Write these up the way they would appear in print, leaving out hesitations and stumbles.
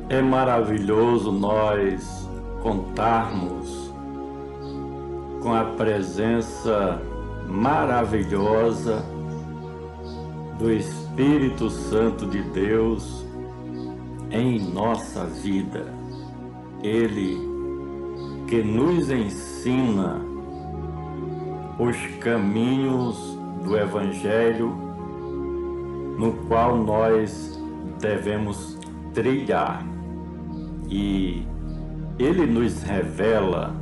É maravilhoso nós contarmos com a presença maravilhosa do Espírito Santo de Deus em nossa vida. Ele que nos ensina os caminhos do Evangelho no qual nós devemos trilhar. E Ele nos revela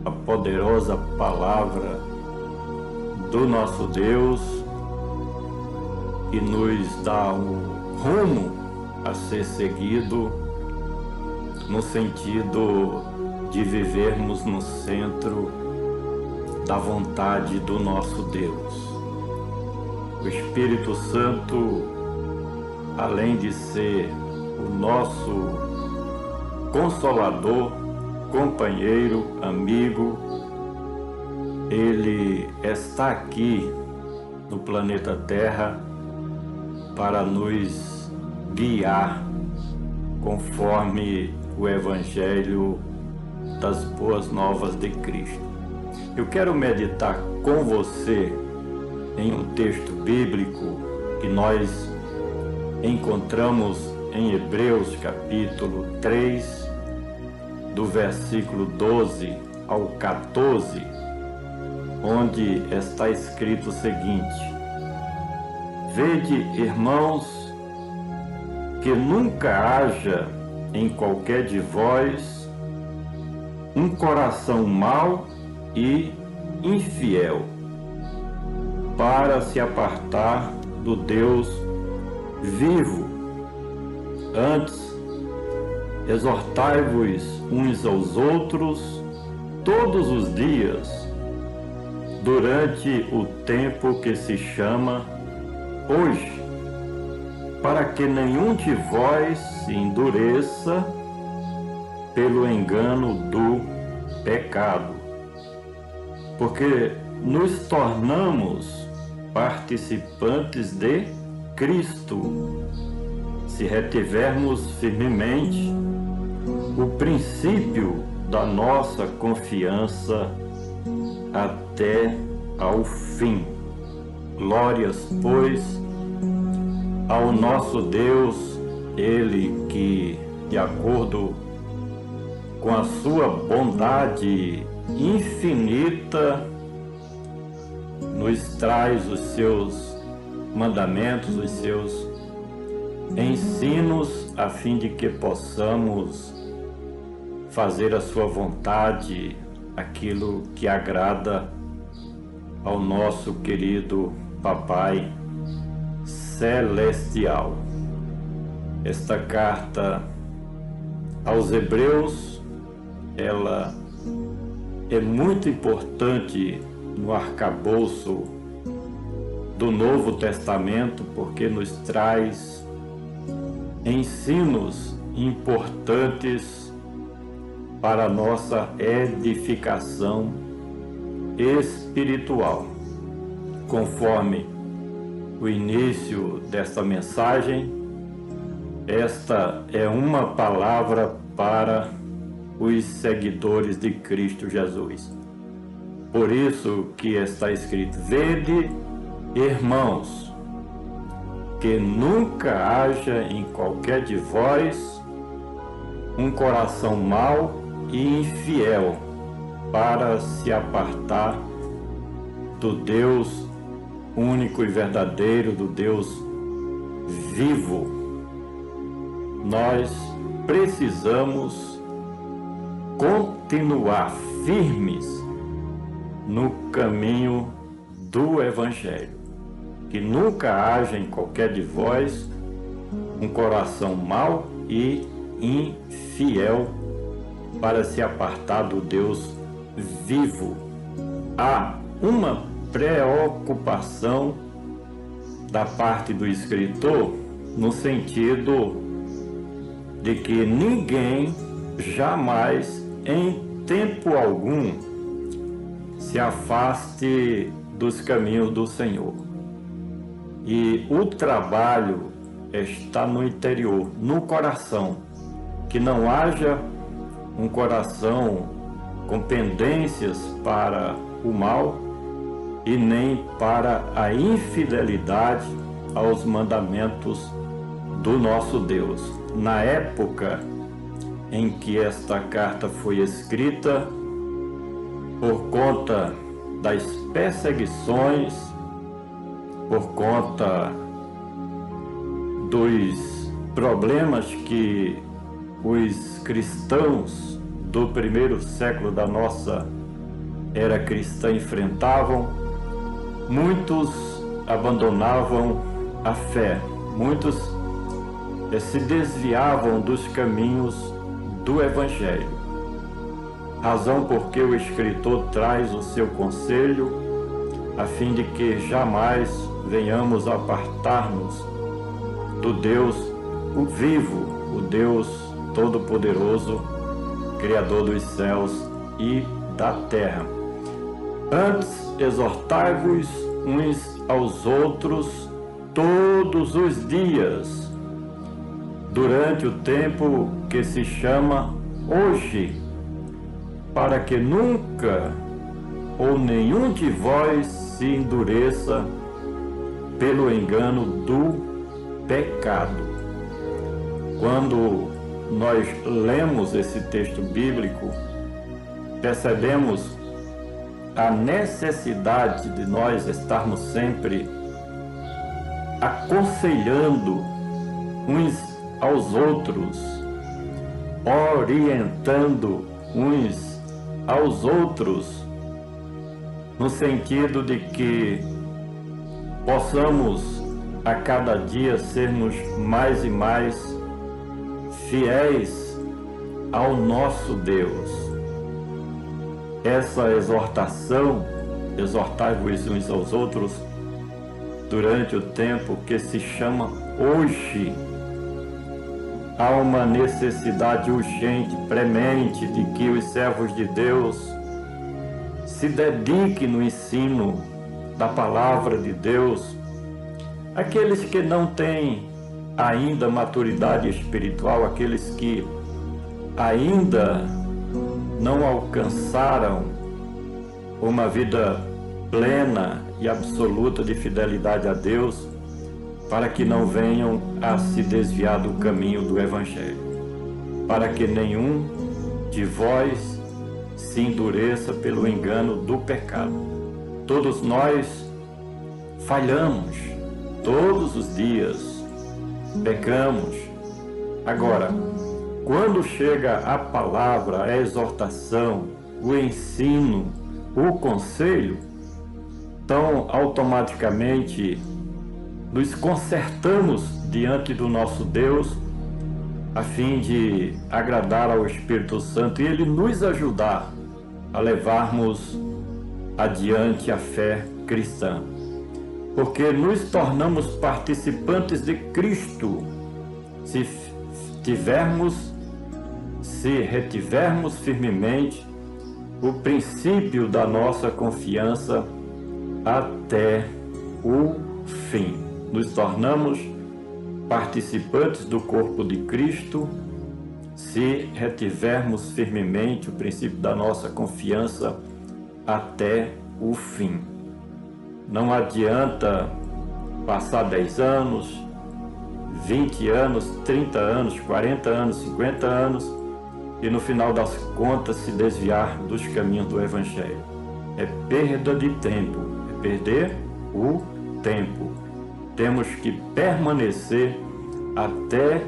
a poderosa palavra do nosso Deus e nos dá um rumo a ser seguido no sentido de vivermos no centro da vontade do nosso Deus. O Espírito Santo, além de ser o nosso consolador, companheiro, amigo, ele está aqui no planeta Terra para nos guiar conforme o Evangelho das Boas Novas de Cristo. Eu quero meditar com você em um texto bíblico que nós encontramos em Hebreus capítulo 3, do versículo 12 ao 14, onde está escrito o seguinte: Vede, irmãos, que nunca haja em qualquer de vós um coração mau e infiel, para se apartar do Deus vivo. Antes, exortai-vos uns aos outros todos os dias, durante o tempo que se chama hoje, para que nenhum de vós se endureça pelo engano do pecado, porque nos tornamos participantes de Cristo, se retivermos firmemente o princípio da nossa confiança até ao fim. Glórias, pois, ao nosso Deus, Ele que, de acordo com a sua bondade infinita, nos traz os seus mandamentos, os seus ensinos, a fim de que possamos fazer a sua vontade, aquilo que agrada ao nosso querido Papai Celestial. Esta carta aos Hebreus, ela é muito importante no arcabouço do Novo Testamento, porque nos traz ensinos importantes para a nossa edificação espiritual. Conforme o início desta mensagem, esta é uma palavra para os seguidores de Cristo Jesus. Por isso que está escrito: Vede, irmãos, que nunca haja em qualquer de vós um coração mau e infiel, para se apartar do Deus único e verdadeiro, do Deus vivo. Nós precisamos continuar firmes no caminho do Evangelho. Que nunca haja em qualquer de vós um coração mau e infiel, para se apartar do Deus vivo. Há uma preocupação da parte do escritor no sentido de que ninguém jamais, em tempo algum, se afaste dos caminhos do Senhor. E o trabalho está no interior, no coração. que não haja um coração com pendências para o mal e nem para a infidelidade aos mandamentos do nosso Deus. Na época em que esta carta foi escrita, por conta das perseguições, por conta dos problemas que os cristãos do primeiro século da nossa era cristã enfrentavam, muitos abandonavam a fé, muitos se desviavam dos caminhos do Evangelho. Razão porque o escritor traz o seu conselho, a fim de que jamais venhamos apartar-nos do Deus, o vivo, o Deus Todo-Poderoso, Criador dos céus e da terra. Antes, exortai-vos uns aos outros todos os dias, durante o tempo que se chama hoje, para que nunca ou nenhum de vós se endureça pelo engano do pecado. Quando nós lemos esse texto bíblico, percebemos a necessidade de nós estarmos sempre aconselhando uns aos outros, orientando uns aos outros, no sentido de que possamos a cada dia sermos mais e mais fiéis ao nosso Deus. Essa exortação, exortai-vos uns aos outros, durante o tempo que se chama hoje, há uma necessidade urgente, premente, de que os servos de Deus se dediquem no ensino da palavra de Deus. Aqueles que não têm ainda maturidade espiritual, aqueles que ainda não alcançaram uma vida plena e absoluta de fidelidade a Deus, para que não venham a se desviar do caminho do Evangelho, para que nenhum de vós se endureça pelo engano do pecado. Todos nós falhamos, todos os dias pecamos. Agora, quando chega a palavra, a exortação, o ensino, o conselho, então automaticamente nos consertamos diante do nosso Deus, a fim de agradar ao Espírito Santo e Ele nos ajudar a levarmos adiante a fé cristã. Porque nos tornamos participantes de Cristo se retivermos firmemente o princípio da nossa confiança até o fim. Nos tornamos participantes do corpo de Cristo se retivermos firmemente o princípio da nossa confiança até o fim. Não adianta passar 10 anos, 20 anos, 30 anos, 40 anos, 50 anos e no final das contas se desviar dos caminhos do Evangelho. É perda de tempo, é perder o tempo. Temos que permanecer até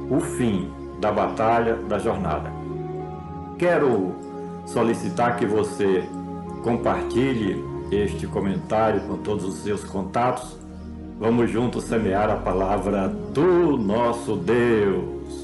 o fim da batalha, da jornada. Quero solicitar que você compartilhe este comentário com todos os seus contatos. Vamos juntos semear a palavra do nosso Deus.